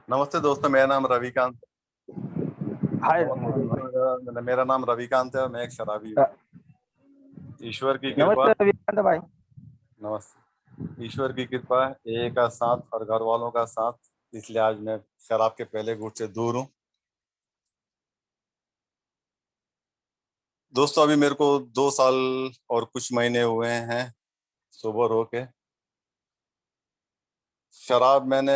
नमस्ते दोस्तों, मेरा नाम रविकांत। हाय। नमस्ते दोस्तों, मेरा नाम रविकांत है और मैं एक शराबी हूँ। ईश्वर की कृपा। नमस्ते रविकांत भाई। नमस्ते। ईश्वर की कृपा, ए का साथ और घर वालों का साथ, इसलिए आज मैं शराब के पहले घूंट से दूर हूँ। दोस्तों, अभी मेरे को 2 साल और कुछ महीने हुए हैं सोबर होके। शराब मैंने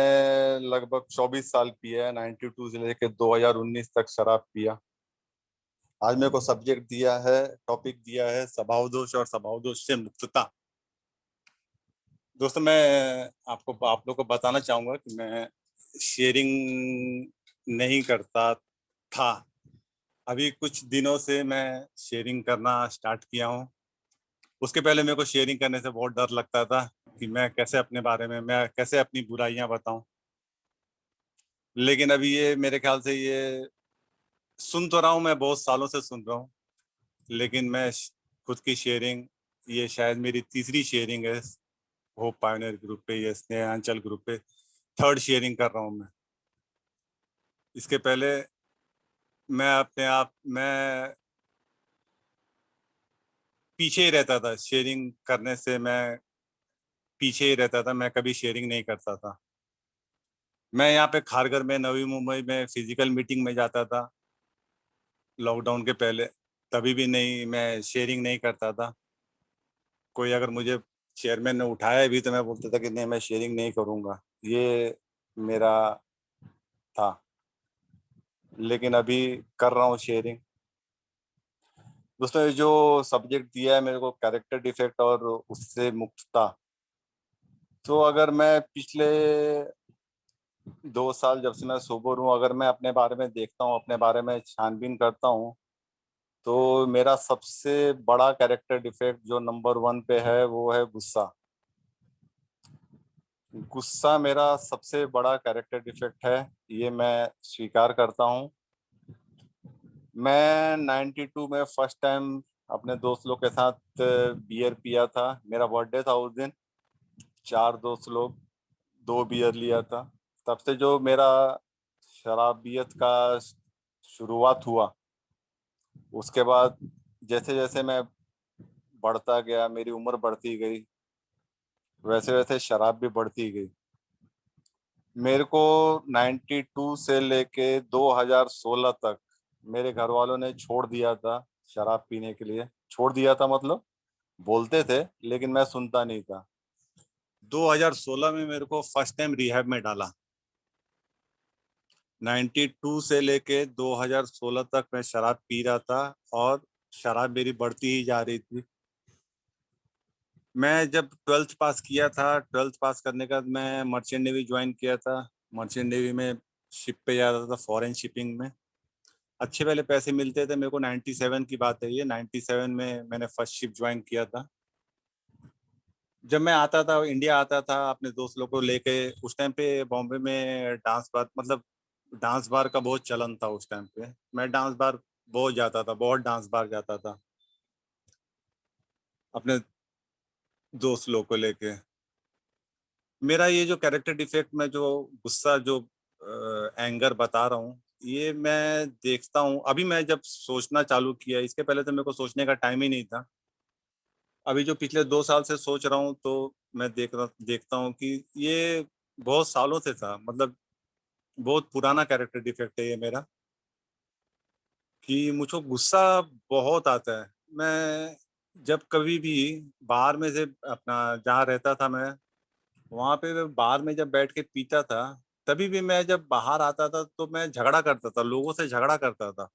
लगभग 24 साल पिया है, 92 से लेकर 2019 तक शराब पिया। आज मेरे को सब्जेक्ट दिया है, टॉपिक दिया है, स्वभाव दोष और स्वभाव दोष से मुक्तता। दोस्तों, मैं आप लोग को बताना चाहूंगा कि मैं शेयरिंग नहीं करता था। अभी कुछ दिनों से मैं शेयरिंग करना स्टार्ट किया हूँ। उसके पहले मेरे को शेयरिंग करने से बहुत डर लगता था कि मैं कैसे अपनी बुराइयां बताऊं। लेकिन अभी ये मेरे ख्याल से ये सुन तो रहा हूँ, मैं बहुत सालों से सुन रहा हूँ। लेकिन मैं खुद की शेयरिंग, ये शायद मेरी तीसरी शेयरिंग है होप पायोनियर ग्रुप पे, ये स्नेहांचल ग्रुप पे थर्ड शेयरिंग कर रहा हूँ मैं। इसके पहले मैं पीछे ही रहता था, शेयरिंग करने से मैं पीछे ही रहता था, मैं कभी शेयरिंग नहीं करता था। मैं यहाँ पे खारघर में नवी मुंबई में फिजिकल मीटिंग में जाता था लॉकडाउन के पहले, तभी भी नहीं, मैं शेयरिंग नहीं करता था। कोई अगर मुझे चेयरमैन ने उठाया भी तो मैं बोलता था कि नहीं, मैं शेयरिंग नहीं करूँगा। ये मेरा था। लेकिन अभी कर रहा हूँ शेयरिंग। दोस्तों, ये जो सब्जेक्ट दिया है मेरे को, कैरेक्टर डिफेक्ट और उससे मुक्तता, तो अगर मैं पिछले 2 साल जब से मैं सोबर हूँ, अगर मैं अपने बारे में देखता हूँ, अपने बारे में छानबीन करता हूँ, तो मेरा सबसे बड़ा कैरेक्टर डिफेक्ट जो नंबर 1 पे है वो है गुस्सा। गुस्सा मेरा सबसे बड़ा कैरेक्टर डिफेक्ट है, ये मैं स्वीकार करता हूँ। मैं 92 में फर्स्ट टाइम अपने दोस्त लोग के साथ बियर पिया था। मेरा बर्थडे था उस दिन। 4 दोस्त लोग, 2 बियर लिया था। तब से जो मेरा शराबियत का शुरुआत हुआ, उसके बाद जैसे जैसे मैं बढ़ता गया, मेरी उम्र बढ़ती गई, वैसे वैसे शराब भी बढ़ती गई। मेरे को 92 से लेके 2016 तक मेरे घर वालों ने छोड़ दिया था शराब पीने के लिए। छोड़ दिया था मतलब बोलते थे, लेकिन मैं सुनता नहीं था। 2016 में मेरे को फर्स्ट टाइम रिहैब में डाला। 92 से लेके 2016 तक मैं शराब पी रहा था और शराब मेरी बढ़ती ही जा रही थी। मैं जब 12th पास किया था, 12th पास करने के बाद मैं मर्चेंट नेवी ज्वाइन किया था। मर्चेंट नेवी में शिप पे जाता था, फॉरेन शिपिंग में। अच्छे वाले पैसे मिलते थे मेरे को। 97 की बात है ये, 97 में मैंने फर्स्ट शिप ज्वाइन किया था। जब मैं आता था, इंडिया आता था अपने दोस्त लोग को लेके, उस टाइम पे बॉम्बे में डांस बार, मतलब डांस बार का बहुत चलन था उस टाइम पे। मैं डांस बार बहुत जाता था, बहुत डांस बार जाता था अपने दोस्त लोग को लेके। मेरा ये जो कैरेक्टर डिफेक्ट में जो गुस्सा, जो एंगर बता रहा हूँ, ये मैं देखता हूँ। अभी मैं जब सोचना चालू किया, इसके पहले तो मेरे को सोचने का टाइम ही नहीं था। अभी जो पिछले 2 साल से सोच रहा हूँ, तो मैं देखता हूँ कि ये बहुत सालों से था। मतलब बहुत पुराना कैरेक्टर डिफेक्ट है ये मेरा, कि मुझको गुस्सा बहुत आता है। मैं जब कभी भी बाहर में से अपना जहाँ रहता था मैं, वहां पे बाहर में जब बैठ के पीता था, तभी भी मैं जब बाहर आता था तो मैं झगड़ा करता था, लोगों से झगड़ा करता था।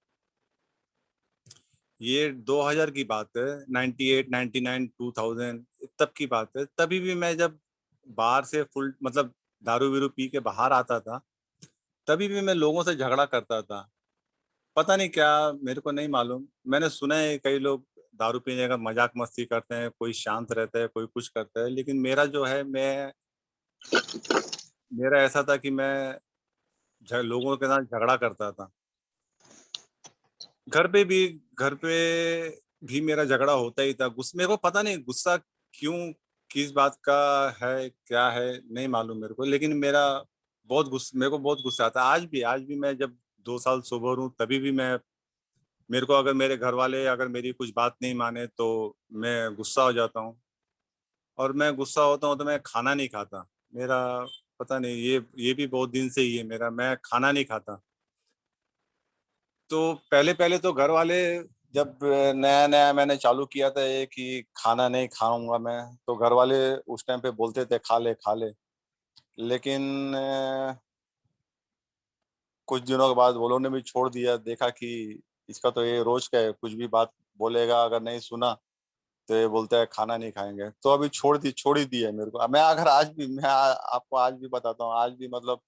ये 2000 की बात है, 98, 99, 2000 तब की बात है। तभी भी मैं जब बाहर से फुल, मतलब दारूवीरू पी के बाहर आता था, तभी भी मैं लोगों से झगड़ा करता था। पता नहीं क्या, मेरे को नहीं मालूम। मैंने सुना है कई लोग दारू पीने का मजाक मस्ती करते हैं, कोई शांत रहता है, कोई कुछ करता है, लेकिन मेरा जो है, मेरा ऐसा था कि मैं लोगों के साथ झगड़ा करता था। घर पे भी घर पे भी मेरा झगड़ा होता ही था। गुस्से, मेरे को पता नहीं गुस्सा क्यों, किस बात का है, क्या है, नहीं मालूम मेरे को, लेकिन मेरा मेरे को बहुत गुस्सा आता है। आज भी मैं जब 2 साल सोबर हूँ, तभी भी मेरे को अगर मेरे घर वाले अगर मेरी कुछ बात नहीं माने तो मैं गुस्सा हो जाता हूँ। और मैं गुस्सा होता हूँ तो मैं खाना नहीं खाता। मेरा पता नहीं, ये भी बहुत दिन से ही है मेरा, मैं खाना नहीं खाता। तो पहले पहले तो घर वाले, जब नया नया मैंने चालू किया था ये कि खाना नहीं खाऊंगा मैं, तो घर वाले उस टाइम पे बोलते थे खा ले खा ले। लेकिन कुछ दिनों के बाद वो लोगों ने भी छोड़ दिया, देखा कि इसका तो ये रोज का है, कुछ भी बात बोलेगा, अगर नहीं सुना तो ये बोलता है खाना नहीं खाएंगे। तो अभी छोड़ ही दी है मेरे को। मैं अगर आज भी आपको आज भी बताता हूँ, आज भी मतलब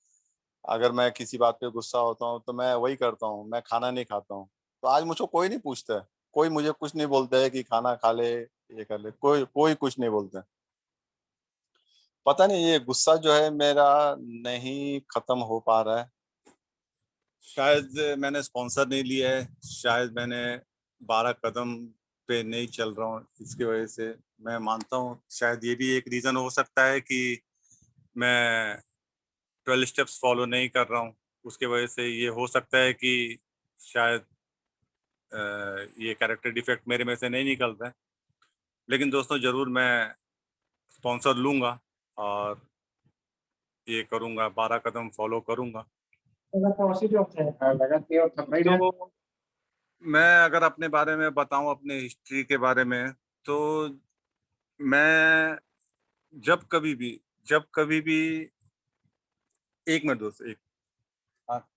अगर मैं किसी बात पे गुस्सा होता हूँ तो मैं वही करता हूँ, मैं खाना नहीं खाता हूँ। तो आज मुझको कोई नहीं पूछता है, कोई मुझे कुछ नहीं बोलता है कि खाना खा ले, ये कर ले, कोई कोई कुछ नहीं बोलता है। पता नहीं ये गुस्सा जो है मेरा नहीं खत्म हो पा रहा है। शायद मैंने स्पॉन्सर नहीं लिया है, शायद मैंने 12 कदम पे नहीं चल रहा हूँ, इसकी वजह से मैं मानता हूँ शायद ये भी एक रीजन हो सकता है कि मैं 12 स्टेप्स फॉलो नहीं कर रहा हूँ। उसके वजह से ये हो सकता है कि शायद ये कैरेक्टर डिफेक्ट मेरे में से नहीं निकल रहा है। लेकिन दोस्तों जरूर मैं स्पॉन्सर लूंगा और ये करूंगा, 12 कदम फॉलो करूंगा। तो मैं अगर अपने बारे में बताऊं, अपने हिस्ट्री के बारे में, तो मैं जब कभी भी जब कभी भी 1 मिनट दोस्त, एक, हाँ,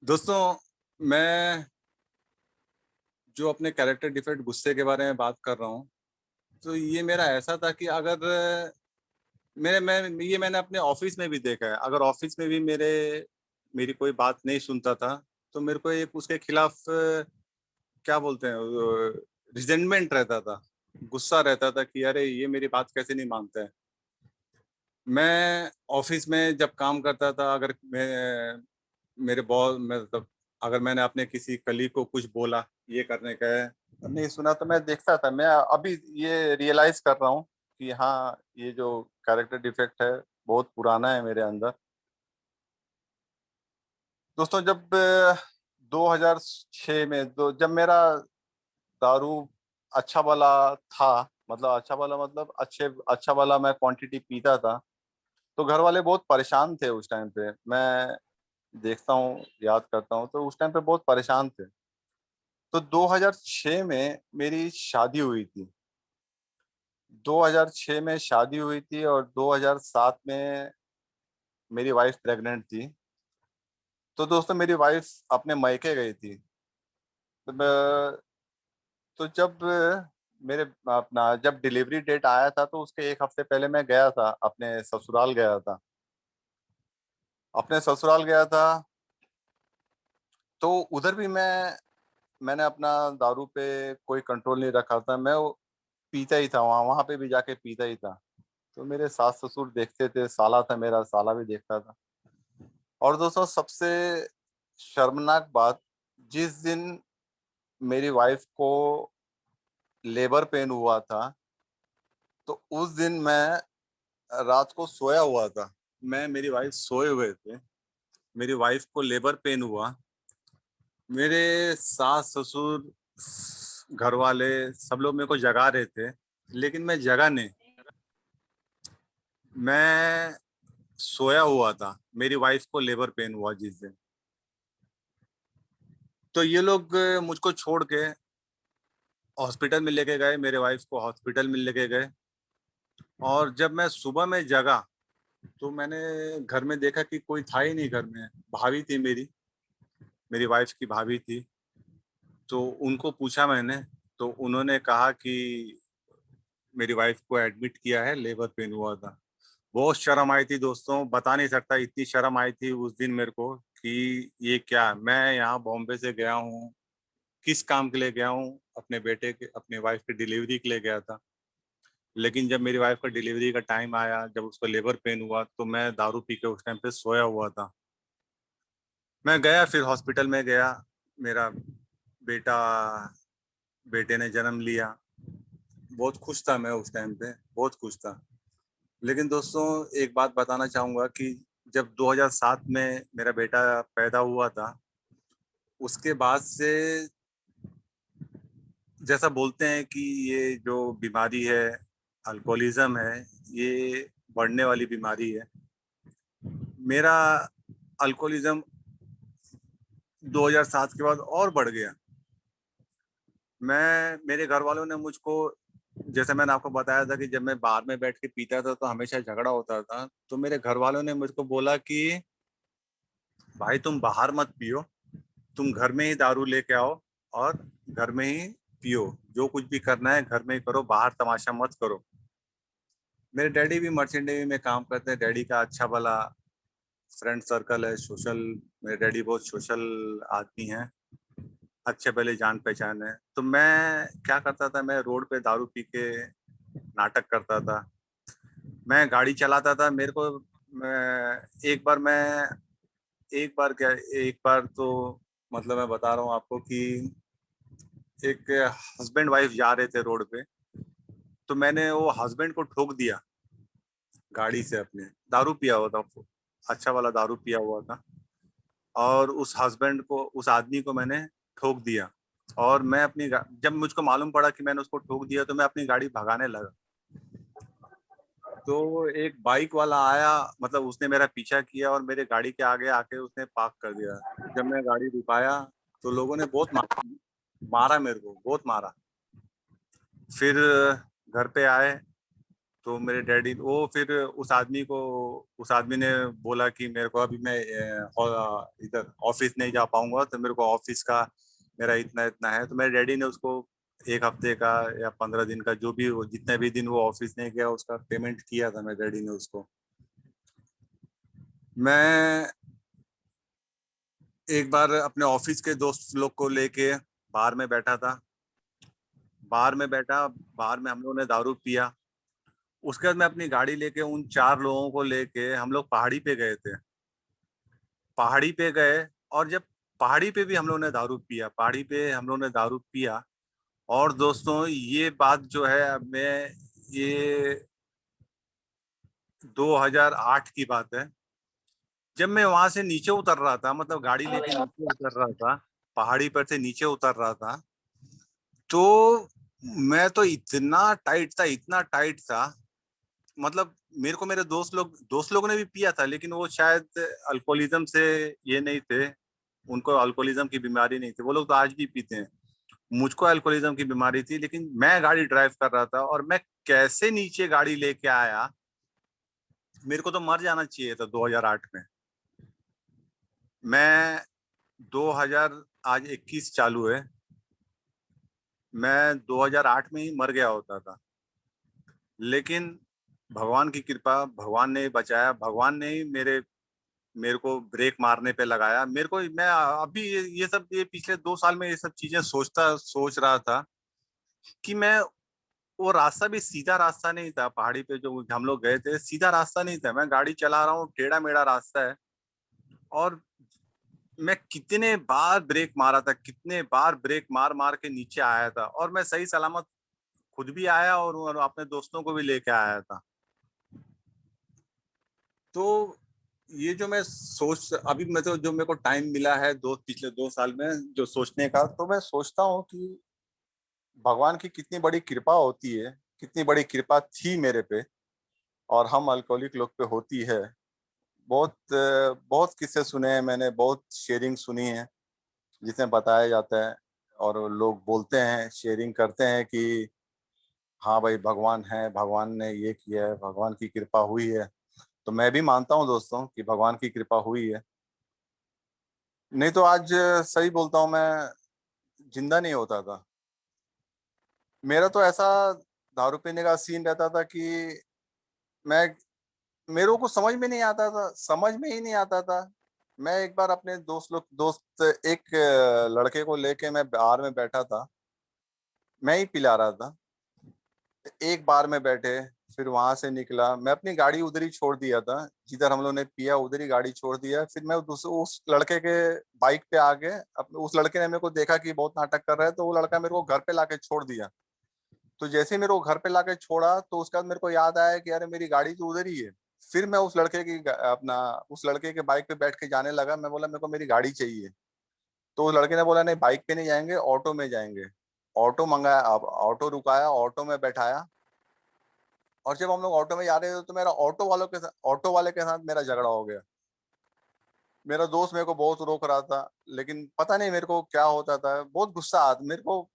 दोस्तों मैं जो अपने कैरेक्टर डिफेक्ट गुस्से के बारे में बात कर रहा हूँ, तो ये मेरा ऐसा था कि अगर मैंने अपने ऑफिस में भी देखा है, अगर ऑफिस में भी मेरी कोई बात नहीं सुनता था, तो मेरे को एक उसके खिलाफ क्या बोलते हैं, रिजेंटमेंट रहता था, गुस्सा रहता था कि अरे ये मेरी बात कैसे नहीं मानता है। मैं ऑफिस में जब काम करता था, अगर मेरे बॉस मतलब अगर मैंने अपने किसी कलीग को कुछ बोला ये करने का है, नहीं सुना, तो मैं देखता था। मैं अभी ये रियलाइज कर रहा हूँ कि हाँ, ये जो कैरेक्टर डिफेक्ट है बहुत पुराना है मेरे अंदर। दोस्तों जब 2006 में, जब मेरा दारू अच्छा वाला था, मतलब अच्छा वाला मतलब अच्छा वाला मैं क्वांटिटी पीता था, तो घर वाले बहुत परेशान थे उस टाइम पे। मैं देखता हूँ, याद करता हूँ, तो उस टाइम पे बहुत परेशान थे। तो 2006 में मेरी शादी हुई थी। 2006 में शादी हुई थी और 2007 में मेरी वाइफ प्रेग्नेंट थी। तो दोस्तों मेरी वाइफ अपने मायके गई थी। तो तो मेरे अपना जब डिलीवरी डेट आया था, तो उसके 1 हफ्ते पहले मैं गया था, अपने ससुराल गया था। अपने ससुराल गया था, तो उधर भी मैंने अपना दारू पे कोई कंट्रोल नहीं रखा था। मैं वो पीता ही था, वहां वहां पे भी जाके पीता ही था। तो मेरे सास ससुर देखते थे, साला था मेरा, साला भी देखता था। और दोस्तों सबसे शर्मनाक बात, जिस दिन मेरी वाइफ को लेबर पेन हुआ था, तो उस दिन मैं रात को सोया हुआ था। मैं मेरी वाइफ सोए हुए थे, मेरी वाइफ को लेबर पेन हुआ। मेरे सास ससुर घर वाले सब लोग मेरे को जगा रहे थे, लेकिन मैं जगा नहीं, मैं सोया हुआ था। मेरी वाइफ को लेबर पेन हुआ जिस दिन, तो ये लोग मुझको छोड़ के हॉस्पिटल में लेके गए, मेरे वाइफ को हॉस्पिटल में लेके गए। और जब मैं सुबह में जगा, तो मैंने घर में देखा कि कोई था ही नहीं घर में। भाभी थी मेरी वाइफ की भाभी थी। तो उनको पूछा मैंने, तो उन्होंने कहा कि मेरी वाइफ को एडमिट किया है, लेबर पेन हुआ था। बहुत शर्म आई थी दोस्तों, बता नहीं सकता, इतनी शर्म आई थी उस दिन मेरे को कि ये क्या, मैं यहाँ बॉम्बे से गया हूँ, किस काम के लिए गया हूँ, अपने बेटे के, अपने वाइफ की डिलीवरी के लिए गया था। लेकिन जब मेरी वाइफ का डिलीवरी का टाइम आया, जब उसको लेबर पेन हुआ, तो मैं दारू पी के उस टाइम पे सोया हुआ था। मैं गया, फिर हॉस्पिटल में गया। मेरा बेटा बेटे ने जन्म लिया। बहुत खुश था मैं उस टाइम पे, बहुत खुश था। लेकिन दोस्तों एक बात बताना चाहूँगा कि जब 2007 में मेरा बेटा पैदा हुआ था, उसके बाद से जैसा बोलते हैं कि ये जो बीमारी है, अल्कोहलिज़्म है, ये बढ़ने वाली बीमारी है। मेरा अल्कोहलिज़्म 2007 के बाद और बढ़ गया। मेरे घर वालों ने मुझको, जैसे मैंने आपको बताया था कि जब मैं बार में बैठ के पीता था तो हमेशा झगड़ा होता था, तो मेरे घर वालों ने मुझको बोला कि भाई तुम बाहर मत पियो, तुम घर में ही दारू लेके आओ और घर में ही पियो, जो कुछ भी करना है घर में ही करो, बाहर तमाशा मत करो। मेरे डैडी भी मर्चेंट नेवी में काम करते हैं, डैडी का अच्छा भला फ्रेंड सर्कल है, सोशल, मेरे डैडी बहुत सोशल आदमी हैं, अच्छे भले जान पहचान है। तो मैं क्या करता था, मैं रोड पे दारू पी के नाटक करता था, मैं गाड़ी चलाता था। मेरे को एक बार क्या, एक बार तो मतलब मैं बता रहा हूँ आपको कि एक हस्बैंड वाइफ जा रहे थे रोड पे, तो मैंने वो हस्बैंड को ठोक दिया गाड़ी से अपने, दारू पिया हुआ था, अच्छा वाला दारू पिया हुआ था, और उस हस्बैंड को, उस आदमी को मैंने ठोक दिया। और मैं जब मुझको मालूम पड़ा कि मैंने उसको ठोक दिया तो मैं अपनी गाड़ी भगाने लगा। तो एक बाइक वाला आया, मतलब उसने मेरा पीछा किया और मेरे गाड़ी के आगे आके उसने पार्क कर दिया। जब मैं गाड़ी रुकाया तो लोगों ने बहुत मारा, मेरे को बहुत मारा। फिर घर पे आए तो मेरे डैडी, वो फिर उस आदमी ने बोला कि मेरे को अभी मैं इधर ऑफिस नहीं जा पाऊंगा, तो मेरे को ऑफिस का मेरा इतना इतना है। तो मेरे डैडी ने उसको एक हफ्ते का या 15 दिन का, जो भी जितने भी दिन वो ऑफिस नहीं गया, उसका पेमेंट किया था मेरे डैडी ने उसको। मैं एक बार अपने ऑफिस के दोस्त लोग को लेके बार में बैठा था, बार में हम लोगों ने दारू पिया। उसके बाद मैं अपनी गाड़ी लेके उन 4 लोगों को लेके हम लोग पहाड़ी पे गए थे। पहाड़ी पे गए, और जब पहाड़ी पे भी हम लोगों ने दारू पिया, पहाड़ी पे हम लोगों ने दारू पिया। और दोस्तों ये बात जो है, अब मैं ये 2008 की बात है। जब मैं वहां से नीचे उतर रहा था, मतलब गाड़ी लेके नीचे उतर रहा था, पहाड़ी पर से नीचे उतर रहा था, तो मैं तो इतना टाइट था, इतना टाइट था, मतलब मेरे को मेरे दोस्त लोगों ने भी पिया था, लेकिन वो शायद अल्कोहलिज्म से ये नहीं थे, उनको अल्कोहलिज्म की बीमारी नहीं थी, वो लोग तो आज भी पीते हैं। मुझको अल्कोहलिज्म की बीमारी थी, लेकिन मैं गाड़ी ड्राइव कर रहा था और मैं कैसे नीचे गाड़ी लेके आया। मेरे को तो मर जाना चाहिए था 2008 में। मैं 2000, आज 21 चालू है, मैं 2008 में ही मर गया होता था। लेकिन भगवान की कृपा, भगवान ने बचाया, भगवान ने ही मेरे को ब्रेक मारने पे लगाया। मेरे को, मैं अभी ये पिछले 2 साल में ये सब चीजें सोच रहा था कि मैं, वो रास्ता भी सीधा रास्ता नहीं था, पहाड़ी पे जो हम लोग गए थे सीधा रास्ता नहीं था, मैं गाड़ी चला रहा हूँ, टेढ़ा मेढ़ा रास्ता है। और मैं कितने बार ब्रेक मारा था, कितने बार ब्रेक मार मार के नीचे आया था, और मैं सही सलामत खुद भी आया और अपने दोस्तों को भी लेके आया था। तो ये जो मैं सोच, अभी मैं तो, जो मेरे को टाइम मिला है पिछले 2 साल में जो सोचने का, तो मैं सोचता हूँ कि भगवान की कितनी बड़ी कृपा होती है, कितनी बड़ी कृपा थी मेरे पे, और हम अल्कोहलिक लोग पे होती है। बहुत किस्से सुने हैं मैंने, बहुत शेयरिंग सुनी है जिसमें बताया जाता है, और लोग बोलते हैं, शेयरिंग करते हैं कि हाँ भाई भगवान है, भगवान ने ये किया है, भगवान की कृपा हुई है। तो मैं भी मानता हूँ दोस्तों कि भगवान की कृपा हुई है, नहीं तो आज, सही बोलता हूँ, मैं जिंदा नहीं होता था। मेरा तो ऐसा दारू पीने का सीन रहता था कि मैं मेरे को समझ में नहीं आता था, समझ में ही नहीं आता था। मैं एक बार अपने दोस्त एक लड़के को लेके मैं बार में बैठा था, मैं ही पिला रहा था। एक बार में बैठे, फिर वहां से निकला, मैं अपनी गाड़ी उधर ही छोड़ दिया था, जिधर हम लोग ने पिया उधर ही गाड़ी छोड़ दिया। फिर मैं उस लड़के के बाइक पे आगे, अपने उस लड़के ने मेरे को देखा कि बहुत नाटक कर रहा है, तो वो लड़का मेरे को घर पे लाके छोड़ दिया। तो जैसे ही मेरे को घर पे लाके छोड़ा तो उसके बाद मेरे को याद आया कि अरे मेरी गाड़ी तो उधर ही है। फिर मैं उस लड़के के बाइक पे बैठ के जाने लगा। मैं बोला मेरे को मेरी गाड़ी चाहिए। तो उस लड़के ने बोला नहीं, बाइक पे नहीं जाएंगे, ऑटो में जाएंगे। ऑटो मंगाया, अब ऑटो रुकाया, ऑटो में बैठाया। और जब हम लोग ऑटो में जा रहे थे तो मेरा ऑटो वाले के साथ मेरा झगड़ा हो गया। मेरा दोस्त मेरे को बहुत रोक रहा था, लेकिन पता नहीं मेरे को क्या होता था, बहुत गुस्सा आता मेरे को।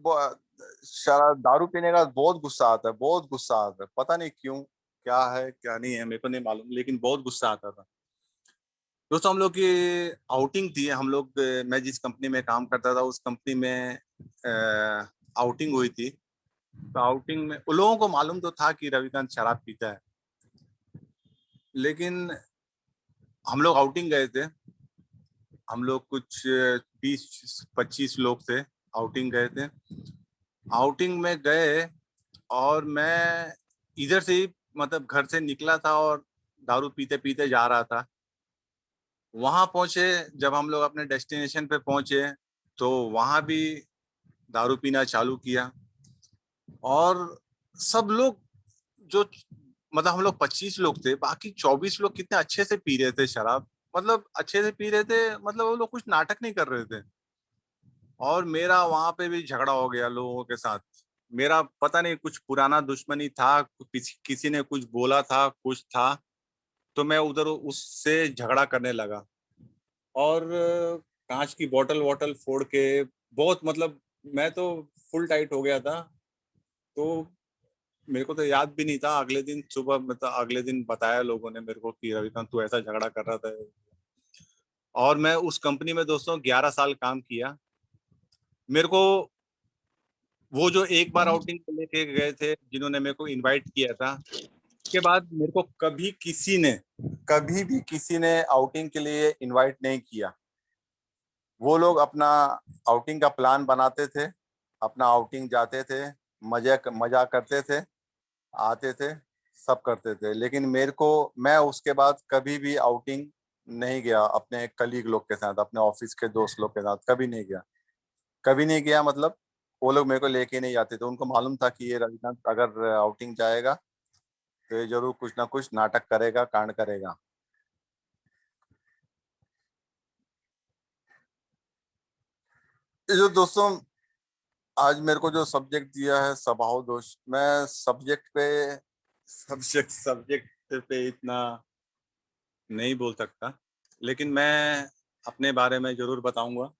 ब- शराब दारू पीने का बहुत गुस्सा आता है, बहुत गुस्सा आता है, पता नहीं क्यों, क्या है क्या नहीं है मेरे को नहीं मालूम, लेकिन बहुत गुस्सा आता था। दोस्तों हम लोग की आउटिंग थी, मैं जिस कंपनी में काम करता था उस कंपनी में आउटिंग हुई थी। तो आउटिंग में उन लोगों को मालूम तो था कि रविकांत शराब पीता है, लेकिन हम लोग आउटिंग गए थे। हम लोग कुछ 20-25 लोग थे, आउटिंग गए थे। आउटिंग में गए और मैं इधर से ही मतलब घर से निकला था और दारू पीते पीते जा रहा था। वहां पहुंचे, जब हम लोग अपने डेस्टिनेशन पे पहुंचे तो वहां भी दारू पीना चालू किया। और सब लोग जो मतलब हम लोग 25 लोग थे, बाकी 24 लोग कितने अच्छे से पी रहे थे शराब। मतलब अच्छे से पी रहे थे, मतलब वो लोग कुछ नाटक नहीं कर रहे थे। और मेरा वहां पे भी झगड़ा हो गया लोगों के साथ। मेरा पता नहीं कुछ पुराना दुश्मनी था, किसी ने कुछ बोला था, कुछ था। तो मैं उधर उससे झगड़ा करने लगा और कांच की बोतल वोटल फोड़ के बहुत मतलब मैं तो फुल टाइट हो गया था। तो मेरे को तो याद भी नहीं था। अगले दिन सुबह मतलब अगले दिन बताया लोगों ने मेरे को कि रविकांत तू ऐसा झगड़ा कर रहा था। और मैं उस कंपनी में दोस्तों 11 साल काम किया। मेरे को वो जो एक बार आउटिंग को लेके गए थे, जिन्होंने मेरे को इनवाइट किया था, उसके बाद मेरे को कभी भी किसी ने आउटिंग के लिए इनवाइट नहीं किया। वो लोग अपना आउटिंग का प्लान बनाते थे, अपना आउटिंग जाते थे, मजे मजा करते थे, आते थे, सब करते थे। लेकिन मैं उसके बाद कभी भी आउटिंग नहीं गया अपने कलीग लोग के साथ, अपने ऑफिस के दोस्त लोग के साथ कभी नहीं गया। कभी नहीं गया मतलब वो लोग मेरे को लेके नहीं जाते थे। उनको मालूम था कि ये रविकांत अगर आउटिंग जाएगा तो ये जरूर कुछ ना कुछ नाटक करेगा, कांड करेगा। ये जो दोस्तों आज मेरे को जो सब्जेक्ट दिया है स्वभाव दोष, मैं सब्जेक्ट पे इतना नहीं बोल सकता, लेकिन मैं अपने बारे में जरूर बताऊंगा।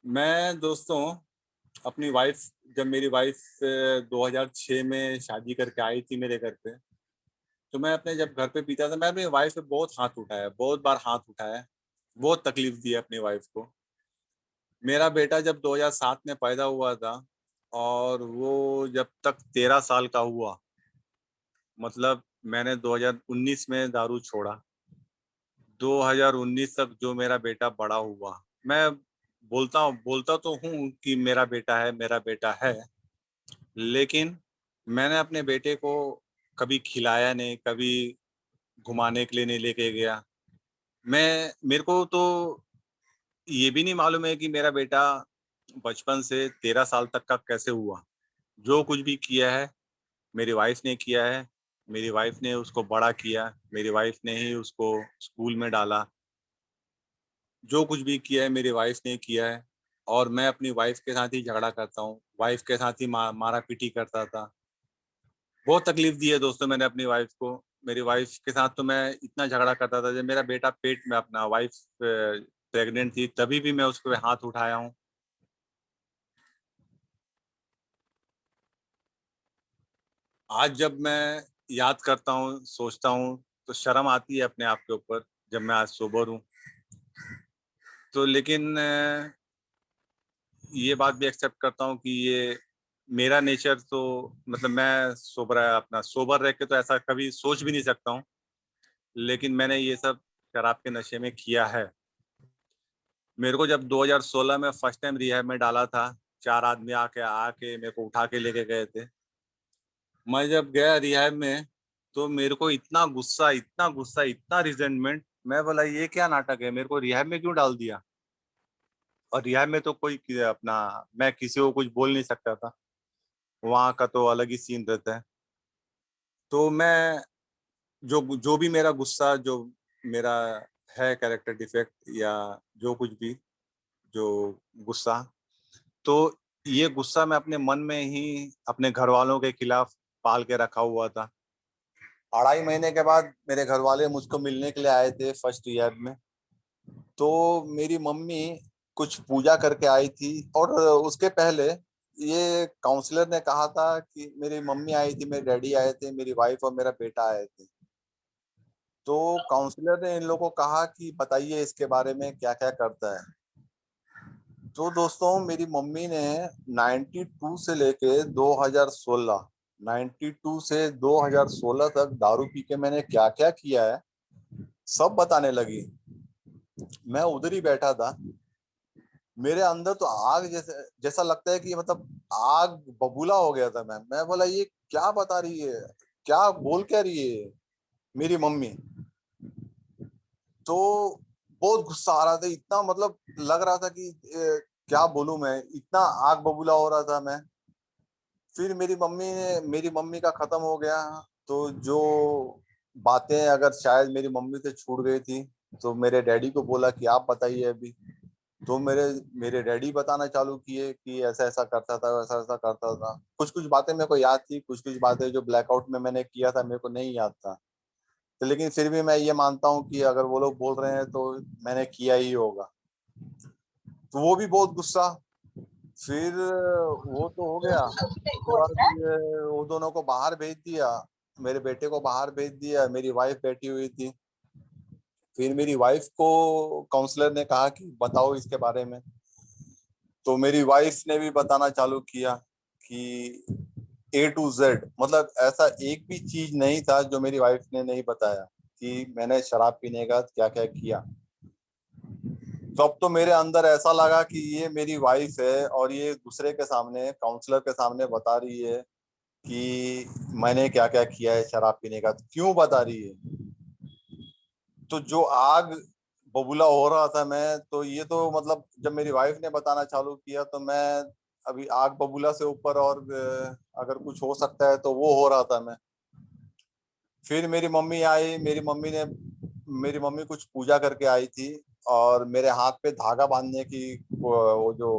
मैं दोस्तों अपनी वाइफ जब मेरी वाइफ 2006 में शादी करके आई थी मेरे घर पे, तो मैं अपने जब घर पे पीता था, मैं अपनी वाइफ पे बहुत हाथ उठाया, बहुत बार हाथ उठाया, बहुत तकलीफ दी है अपनी वाइफ को। मेरा बेटा जब 2007 में पैदा हुआ था और वो जब तक 13 साल का हुआ, मतलब मैंने 2019 में दारू छोड़ा, 2019 तक जो मेरा बेटा बड़ा हुआ, मैं बोलता तो हूँ कि मेरा बेटा है, मेरा बेटा है, लेकिन मैंने अपने बेटे को कभी खिलाया नहीं, कभी घुमाने के लिए नहीं लेके गया। मेरे को तो ये भी नहीं मालूम है कि मेरा बेटा बचपन से 13 साल तक का कैसे हुआ। जो कुछ भी किया है मेरी वाइफ ने किया है। मेरी वाइफ ने उसको बड़ा किया, मेरी वाइफ ने ही उसको स्कूल में डाला। जो कुछ भी किया है मेरी वाइफ ने किया है। और मैं अपनी वाइफ के साथ ही झगड़ा करता हूँ, वाइफ के साथ ही मारा पीटी करता था। बहुत तकलीफ दी है दोस्तों मैंने अपनी वाइफ को। मेरी वाइफ के साथ तो मैं इतना झगड़ा करता था, जब मेरा बेटा पेट में, अपना वाइफ प्रेग्नेंट थी, तभी भी मैं उसको हाथ उठाया हूँ। आज जब मैं याद करता हूँ, सोचता हूँ, तो शर्म आती है अपने आप के ऊपर, जब मैं आज सोबर हूँ। तो लेकिन ये बात भी एक्सेप्ट करता हूँ कि ये मेरा नेचर तो मतलब मैं सोबर रह के तो ऐसा कभी सोच भी नहीं सकता हूँ। लेकिन मैंने ये सब शराब के नशे में किया है। मेरे को जब 2016 में फर्स्ट टाइम रिहैब में डाला था, 4 आदमी आके आके मेरे को उठा के लेके गए थे। मैं जब गया रिहैब में तो मेरे को इतना गुस्सा, इतना गुस्सा, इतना रिजेंटमेंट। मैं बोला ये क्या नाटक है, मेरे को रिहैब में क्यों डाल दिया। और रिहैब में तो कोई अपना मैं किसी को कुछ बोल नहीं सकता था। वहाँ का तो अलग ही सीन रहता है। तो मैं जो जो भी मेरा गुस्सा, जो मेरा है कैरेक्टर डिफेक्ट या जो कुछ भी, जो गुस्सा, तो ये गुस्सा मैं अपने मन में ही अपने घर वालों के खिलाफ पाल के रखा हुआ था। 2.5 महीने के बाद मेरे घर वाले मुझको मिलने के लिए आए थे फर्स्ट ईयर में। तो मेरी मम्मी कुछ पूजा करके आई थी, और उसके पहले ये काउंसलर ने कहा था कि मेरी मम्मी आई थी, मेरे डैडी आए थे, मेरी वाइफ और मेरा बेटा आए थे। तो काउंसलर ने इन लोगों को कहा कि बताइए इसके बारे में क्या क्या करता है। तो दोस्तों मेरी मम्मी ने 92 से लेके 2016, 92 से 2016 तक दारू पी के मैंने क्या क्या किया है सब बताने लगी। मैं उधर ही बैठा था, मेरे अंदर तो आग जैसे जैसा लगता है कि मतलब आग बबूला हो गया था। मैं बोला ये क्या बता रही है, क्या बोल क्या रही है मेरी मम्मी। तो बहुत गुस्सा आ रहा था, इतना मतलब लग रहा था कि क्या बोलूं मैं, इतना आग बबूला हो रहा था मैं। फिर मेरी मम्मी का खत्म हो गया। तो जो बातें अगर शायद मेरी मम्मी से छूट गई थी, तो मेरे डैडी को बोला कि आप बताइए अभी। तो मेरे मेरे डैडी बताना चालू किए कि ऐसा ऐसा करता था, वैसा ऐसा करता था। कुछ कुछ बातें मेरे को याद थी, कुछ कुछ बातें जो ब्लैकआउट में मैंने किया था मेरे को नहीं याद था। तो लेकिन फिर भी मैं ये मानता हूँ कि अगर वो लोग बोल रहे हैं तो मैंने किया ही होगा। तो वो भी बहुत गुस्सा। फिर वो तो हो गया, उसके बाद ये वो दोनों को बाहर भेज दिया, मेरे बेटे को बाहर भेज दिया, मेरी वाइफ बैठी हुई थी। फिर मेरी वाइफ को काउंसलर ने कहा कि बताओ इसके बारे में। तो मेरी वाइफ ने भी बताना चालू किया कि A to Z, मतलब ऐसा एक भी चीज नहीं था जो मेरी वाइफ ने नहीं बताया कि मैंने शराब पीने का क्या क्या किया। तो अब तो मेरे अंदर ऐसा लगा कि ये मेरी वाइफ है और ये दूसरे के सामने, काउंसलर के सामने बता रही है कि मैंने क्या क्या किया है शराब पीने का, तो क्यों बता रही है। तो जो आग बबूला हो रहा था मैं, तो ये तो मतलब जब मेरी वाइफ ने बताना चालू किया तो मैं अभी आग बबूला से ऊपर, और अगर कुछ हो सकता है तो वो हो रहा था मैं। फिर मेरी मम्मी आई, मेरी मम्मी कुछ पूजा करके आई थी, और मेरे हाथ पे धागा बांधने की, वो जो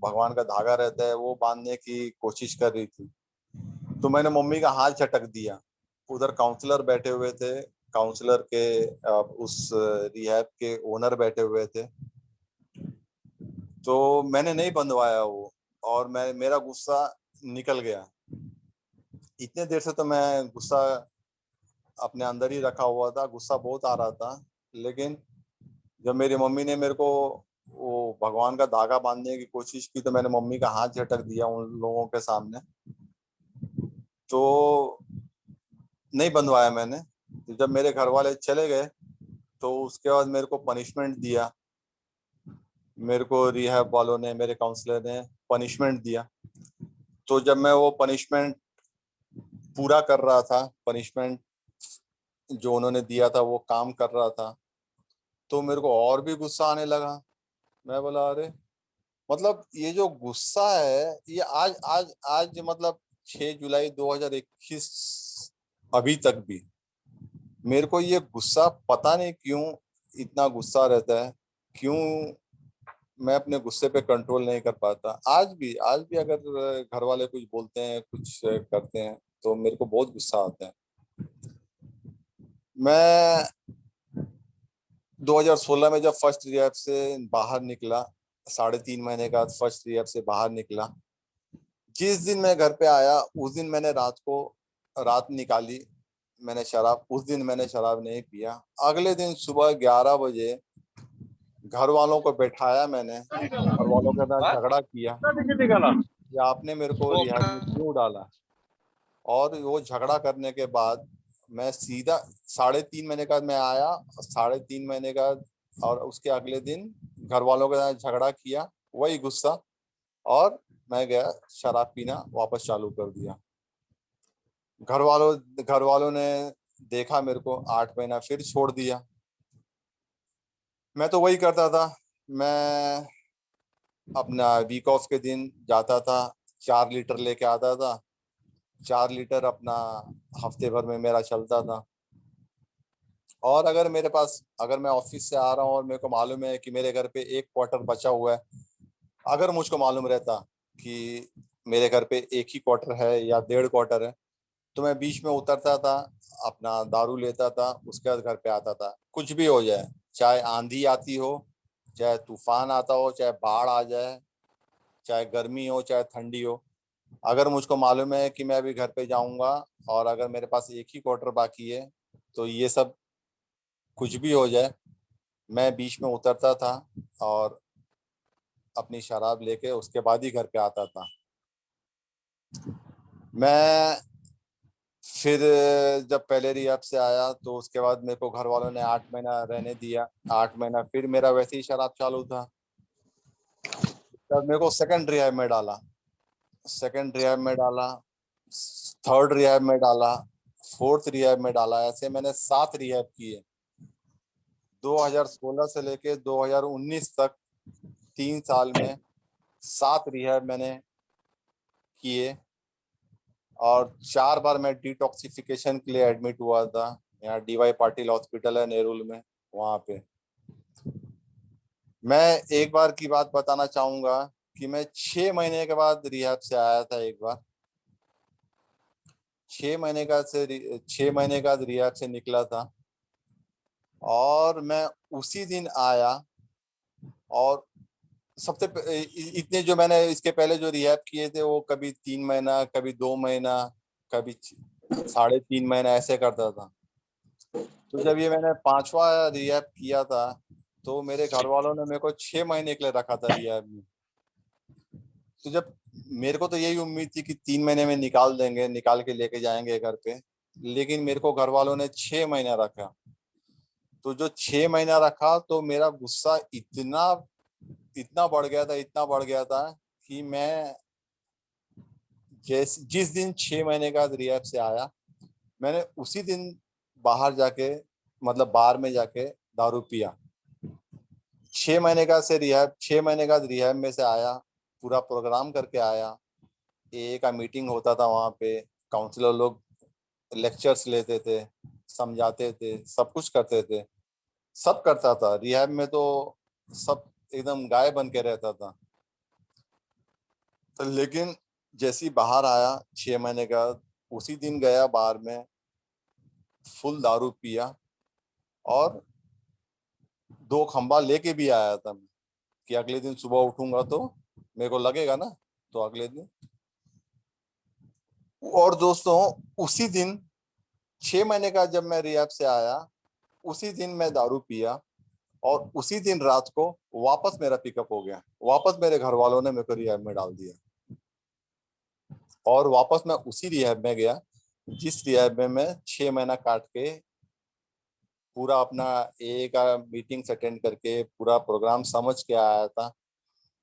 भगवान का धागा रहता है वो बांधने की कोशिश कर रही थी। तो मैंने मम्मी का हाथ झटक दिया। उधर काउंसलर बैठे हुए थे, काउंसलर के उस रिहैब के ओनर बैठे हुए थे। तो मैंने नहीं बंधवाया वो, और मैं मेरा गुस्सा निकल गया। इतने देर से तो मैं गुस्सा अपने अंदर ही रखा हुआ था, गुस्सा बहुत आ रहा था। लेकिन जब मेरी मम्मी ने मेरे को वो भगवान का धागा बांधने की कोशिश की, तो मैंने मम्मी का हाथ झटक दिया उन लोगों के सामने। तो नहीं बंधवाया मैंने। तो जब मेरे घर वाले चले गए, तो उसके बाद मेरे को पनिशमेंट दिया। मेरे को रिहैब वालों ने, मेरे काउंसलर ने पनिशमेंट दिया। तो जब मैं वो पनिशमेंट पूरा कर रहा था, पनिशमेंट जो उन्होंने दिया था वो काम कर रहा था, तो मेरे को और भी गुस्सा आने लगा। मैं बोला अरे, मतलब ये जो गुस्सा है ये आज आज आज मतलब 6 जुलाई 2021 अभी तक भी मेरे को ये गुस्सा पता नहीं क्यों इतना गुस्सा रहता है। क्यों मैं अपने गुस्से पे कंट्रोल नहीं कर पाता। आज भी अगर घर वाले कुछ बोलते हैं, कुछ करते हैं, तो मेरे को बहुत गुस्सा आता है। मैं 2016 में जब फर्स्ट रिहैब से बाहर निकला, 3.5 महीने का फर्स्ट रिहैब से बाहर निकला, जिस दिन मैं घर पे आया उस दिन मैंने रात निकाली। मैंने शराब, उस दिन मैंने शराब नहीं पिया। अगले दिन सुबह 11 बजे घर वालों को बैठाया मैंने, घर वालों के साथ झगड़ा किया कि आपने मेरे को रिहाब में क्यों डाला। और वो झगड़ा करने के बाद मैं सीधा 3.5 महीने का मैं आया, 3.5 महीने का, और उसके अगले दिन घर वालों के साथ झगड़ा किया, वही गुस्सा, और मैं गया शराब पीना वापस चालू कर दिया। घर वालों ने देखा मेरे को, 8 महीना फिर छोड़ दिया। मैं तो वही करता था। मैं अपना वीक ऑफ के दिन जाता था, 4 लीटर लेके आता था, 4 लीटर अपना हफ्ते भर में मेरा चलता था। और अगर मैं ऑफिस से आ रहा हूँ और मेरे को मालूम है कि मेरे घर पे एक क्वार्टर बचा हुआ है, अगर मुझको मालूम रहता कि मेरे घर पे एक ही क्वार्टर है या 1.5 क्वार्टर है, तो मैं बीच में उतरता था, अपना दारू लेता था, उसके बाद घर पे आता था। कुछ भी हो जाए, चाहे आंधी आती हो, चाहे तूफान आता हो, चाहे बाढ़ आ जाए, चाहे गर्मी हो, चाहे ठंडी हो, अगर मुझको मालूम है कि मैं अभी घर पे जाऊंगा और अगर मेरे पास एक ही क्वार्टर बाकी है, तो ये सब कुछ भी हो जाए, मैं बीच में उतरता था और अपनी शराब लेके उसके बाद ही घर पे आता था। मैं फिर जब पहले रिहैब से आया तो उसके बाद मेरे को घर वालों ने 8 महीना रहने दिया। 8 महीना फिर मेरा वैसे ही शराब चालू था। तब मेरे को सेकंड रिहैब में डाला, थर्ड रिहैब में डाला, फोर्थ रिहैब में डाला। ऐसे मैंने 7 रिहैब किए। 2016 से लेके 2019 तक 3 साल में 7 रिहैब मैंने किए। और 4 बार मैं डिटॉक्सिफिकेशन के लिए एडमिट हुआ था। यहाँ डीवाई पाटिल हॉस्पिटल है नेरुल में, वहाँ पे। मैं एक बार की बात बताना चाहूंगा कि मैं 6 महीने के बाद रिहैब से आया था एक बार। 6 महीने का रिहैब से निकला था और मैं उसी दिन आया। और इतने जो मैंने इसके पहले जो रिहैब किए थे वो कभी 3 महीना, कभी 2 महीना, कभी 3.5 महीना ऐसे करता था। तो जब ये मैंने 5वां रिहैब किया था, तो मेरे घर वालों ने मेरे को 6 महीने के लिए रखा था रिहैब में। तो जब मेरे को तो यही उम्मीद थी कि 3 महीने में निकाल देंगे, निकाल के लेके जाएंगे घर पे, लेकिन मेरे को घर वालों ने 6 महीना रखा। तो जो 6 महीना रखा तो मेरा गुस्सा इतना इतना बढ़ गया था, इतना बढ़ गया था कि मैं जिस दिन 6 महीने का रिहैब से आया, मैंने उसी दिन बाहर जाके, मतलब बार में जाके दारू पिया। 6 महीने का रिहैब में से आया, पूरा प्रोग्राम करके आया। ए का मीटिंग होता था वहाँ पे, काउंसलर लोग लेक्चर्स लेते थे, समझाते थे, सब कुछ करते थे, सब करता था रिहैब में। तो सब एकदम गाय बन के रहता था। तो लेकिन जैसे ही बाहर आया 6 महीने का, उसी दिन गया बार में, फुल दारू पिया और 2 खंबा लेके भी आया था मैं, कि अगले दिन सुबह उठूंगा तो मेरे को लगेगा ना, तो अगले दिन। और दोस्तों, उसी दिन 6 महीने का जब मैं रिहैब से आया, उसी दिन मैं दारू पिया और उसी दिन रात को वापस मेरा पिकअप हो गया। वापस मेरे घर वालों ने मेरे को रिहैब में डाल दिया और वापस मैं उसी रिहैब में गया जिस रिहैब में मैं 6 महीना काट के पूरा अपना ए का मीटिंग्स अटेंड करके पूरा प्रोग्राम समझ के आया था।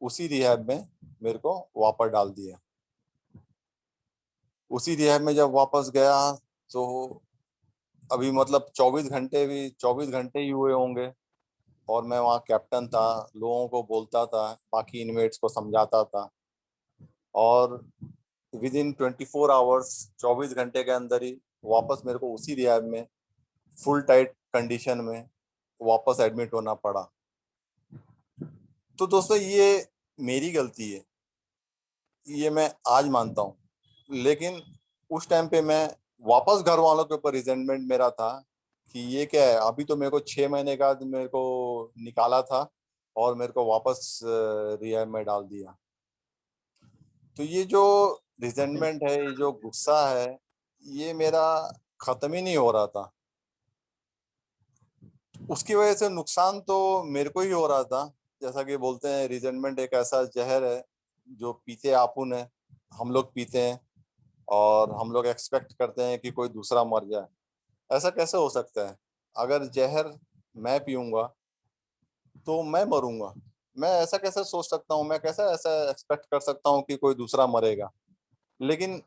उसी रिहैब में मेरे को वापस डाल दिया। उसी रिहैब में जब वापस गया तो अभी मतलब 24 घंटे ही हुए होंगे और मैं वहाँ कैप्टन था, लोगों को बोलता था, बाकी इनमेट्स को समझाता था। और विद इन 24 आवर्स, 24 घंटे के अंदर ही वापस मेरे को उसी रिहैब में फुल टाइट कंडीशन में वापस एडमिट होना पड़ा। तो दोस्तों, ये मेरी गलती है, ये मैं आज मानता हूँ। लेकिन उस टाइम पे मैं वापस घर वालों के ऊपर रिजेंटमेंट मेरा था कि ये क्या है, अभी तो मेरे को 6 महीने का मेरे को निकाला था और मेरे को वापस रिहैब में डाल दिया। तो ये जो रिजेंटमेंट है, ये जो गुस्सा है, ये मेरा खत्म ही नहीं हो रहा था। उसकी वजह से नुकसान तो मेरे को ही हो रहा था। जैसा कि बोलते हैं, रिजेंटमेंट एक ऐसा जहर है जो पीते आपुन है, हम लोग पीते हैं और हम लोग एक्सपेक्ट करते हैं कि कोई दूसरा मर जाए। ऐसा कैसे हो सकता है? अगर जहर मैं पीऊंगा तो मैं मरूंगा। मैं ऐसा कैसे सोच सकता हूँ, मैं कैसे ऐसा एक्सपेक्ट कर सकता हूँ कि कोई दूसरा मरेगा? लेकिन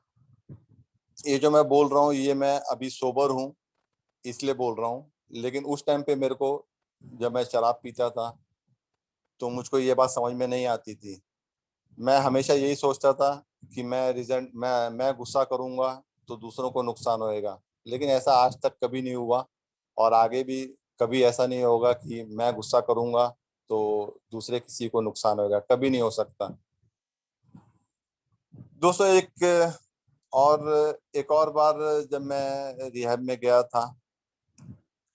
ये जो मैं बोल रहा हूँ, ये मैं अभी सोबर हूँ इसलिए बोल रहा हूँ। लेकिन उस टाइम पे मेरे को, जब मैं शराब पीता था, तो मुझको ये बात समझ में नहीं आती थी। मैं हमेशा यही सोचता था कि मैं गुस्सा करूंगा तो दूसरों को नुकसान होएगा, लेकिन ऐसा आज तक कभी नहीं हुआ और आगे भी कभी ऐसा नहीं होगा कि मैं गुस्सा करूंगा तो दूसरे किसी को नुकसान होगा, कभी नहीं हो सकता। दोस्तों एक और बार जब मैं रिहैब में गया था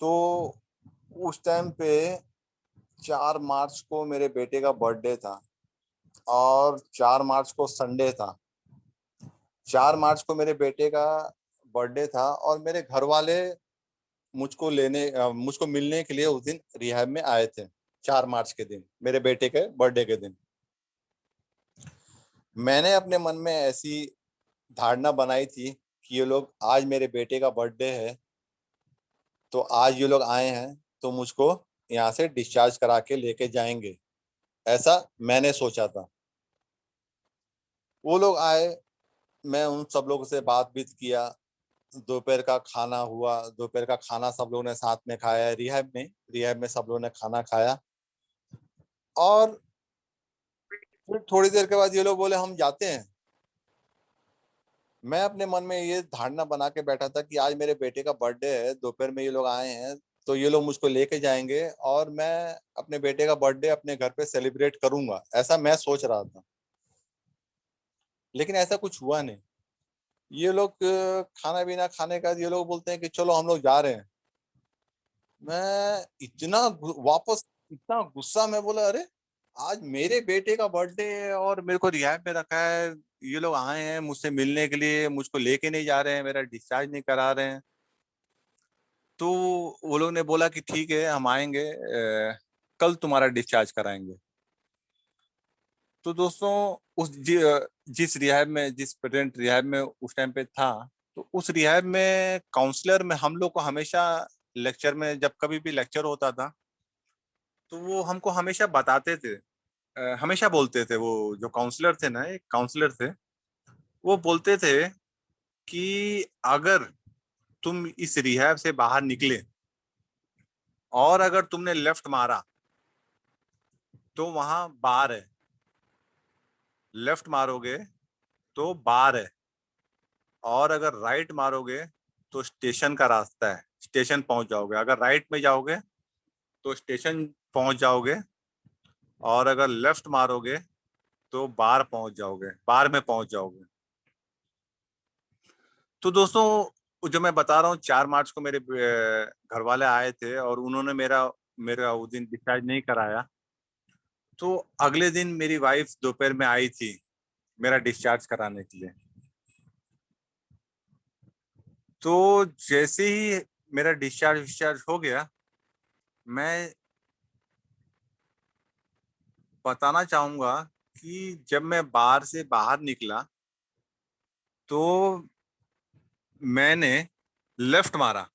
तो उस टाइम पे 4 मार्च को मेरे बेटे का बर्थडे था और 4 मार्च को संडे था। 4 मार्च को मेरे बेटे का बर्थडे था और मेरे घर वाले मुझको मिलने के लिए उस दिन रिहैब में आए थे। 4 मार्च के दिन, मेरे बेटे के बर्थडे के दिन, मैंने अपने मन में ऐसी धारणा बनाई थी कि ये लोग, आज मेरे बेटे का बर्थडे है तो आज ये लोग आए हैं तो मुझको यहाँ से डिस्चार्ज करा के लेके जाएंगे, ऐसा मैंने सोचा था। वो लोग आए, मैं उन सब लोगों से बात बीत किया, दोपहर का खाना हुआ, दोपहर का खाना सब लोगों ने साथ में खाया रिहैब में सब लोगों ने खाना खाया और फिर थोड़ी देर के बाद ये लोग बोले हम जाते हैं। मैं अपने मन में ये धारणा बना के बैठा था कि आज मेरे बेटे का बर्थडे है, दोपहर में ये लोग आए हैं तो ये लोग मुझको लेके जाएंगे और मैं अपने बेटे का बर्थडे अपने घर पे सेलिब्रेट करूंगा, ऐसा मैं सोच रहा था। लेकिन ऐसा कुछ हुआ नहीं। ये लोग खाना पीना खाने का ये लोग बोलते हैं कि चलो हम लोग जा रहे हैं। मैं वापस इतना गुस्सा, मैं बोला अरे आज मेरे बेटे का बर्थडे है और मेरे को रिहैब में रखा है, ये लोग आए हैं मुझसे मिलने के लिए, मुझको लेके नहीं जा रहे हैं, मेरा डिस्चार्ज नहीं करा रहे हैं। तो वो लोग ने बोला कि ठीक है हम आएंगे, कल तुम्हारा डिस्चार्ज कराएंगे। तो दोस्तों जिस रिहैब में, जिस प्रेजेंट रिहैब में उस टाइम पे था, तो उस रिहैब में काउंसलर में हम लोग को हमेशा लेक्चर में, जब कभी भी लेक्चर होता था तो वो हमको हमेशा बताते थे, हमेशा बोलते थे, वो जो काउंसलर थे ना, एक काउंसलर थे, वो बोलते थे कि अगर तुम इस रिहैब से बाहर निकले और अगर तुमने लेफ्ट मारा तो वहां बार है, लेफ्ट मारोगे तो बार है, और अगर राइट मारोगे तो स्टेशन का रास्ता है, स्टेशन पहुंच जाओगे। अगर राइट में जाओगे तो स्टेशन पहुंच जाओगे, और अगर लेफ्ट मारोगे तो बार पहुंच जाओगे, बार में पहुंच जाओगे। तो दोस्तों जो मैं बता रहा हूँ, 4 मार्च को मेरे घर वाले आए थे और उन्होंने मेरा मेरा उस दिन डिस्चार्ज नहीं कराया। तो अगले दिन मेरी वाइफ दोपहर में आई थी मेरा डिस्चार्ज कराने के लिए। तो जैसे ही मेरा डिस्चार्ज हो गया, मैं बताना चाहूंगा कि जब मैं बाहर से बाहर निकला तो मैंने लेफ्ट मारा,